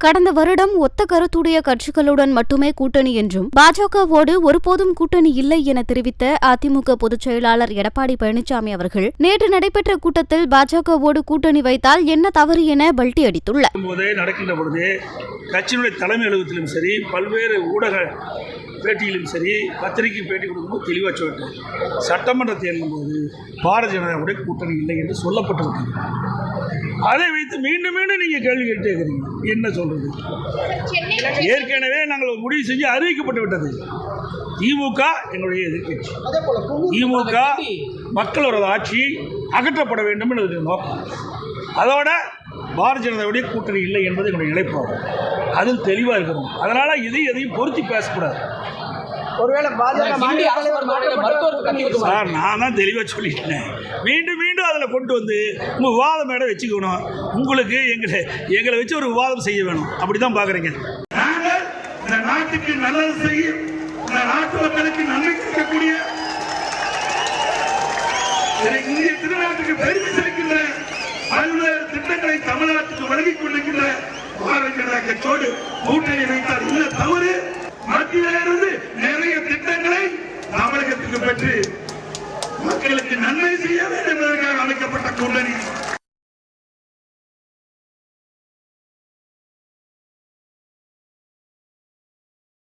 கடந்த வருடம் ஒத்த கருத்துடைய கட்சிகளுடன் மட்டுமே கூட்டணி என்றும் பாஜகவோடு ஒருபோதும் கூட்டணி இல்லை என தெரிவித்த அதிமுக பொதுச் செயலாளர் எடப்பாடி பழனிசாமி அவர்கள் நேற்று நடைபெற்ற கூட்டத்தில் பாஜகவோடு கூட்டணி வைத்தால் என்ன தவறு என பல்டி அடித்துள்ளார். நடக்கின்ற பொழுது கட்சியினுடைய தலைமை அலுவலகத்திலும் சரி, பல்வேறு ஊடக பேட்டியிலும் சரி, பத்திரிகை பேட்டி கொடுக்கும்போது தெளிவாக சொல்லிட்டார். சட்டமன்ற தேர்தலின் போது பாரதிய ஜனதாவுடைய கூட்டணி இல்லை என்று சொல்லப்பட்டிருக்கிறது. அதை வைத்து மீண்டும் மீண்டும் நீங்கள் கேள்வி கேட்டே இருக்கிறீங்க. என்ன சொல்றது? ஏற்கனவே நாங்கள் முடிவு செஞ்சு அறிவிக்கப்பட்டு விட்டது. திமுக எங்களுடைய எதிர்க்கட்சி. திமுக மக்களோட ஆட்சி அகற்றப்பட வேண்டும் என்பது நோக்கம். அதோட பாரதிய ஜனதாவுடைய கூட்டணி இல்லை என்பது என்னுடைய நிலைப்பாடு. அதில் தெளிவாக இருக்கிறோம். அதனால் எதையும் பொருத்தி பேசக்கூடாது. ஒருவேளை சார், நான் தான் தெளிவாக சொல்லிட்டேன். மீண்டும் மீண்டும் அதில் கொண்டு வந்து உங்கள் விவாதம் மேடம் வச்சுக்கணும். உங்களுக்கு எங்களை வச்சு ஒரு விவாதம் செய்ய வேணும். அப்படி தான் பார்க்குறீங்க. நாங்கள் இந்த நாட்டுக்கு நல்லது செய்யும், இந்த நாட்டு மக்களுக்கு நன்மை கிடைக்கக்கூடிய, இந்திய திருநாட்டுக்கு பெருமை சேர்க்கின்ற பல்வேறு திட்டங்களை தமிழ்நாட்டுக்கு வழங்கிக் கொண்டிருக்கின்ற பாரதிய ஜனதா கட்சியோடு கூட்டணி வைத்தால் இல்ல தவறு. மத்தியிலிருந்து நிறைய திட்டங்களை தமிழகத்துக்கு பெற்று மக்களுக்கு நன்மை செய்ய வேண்டும் என்பதற்காக அமைக்கப்பட்ட கூட்டணி.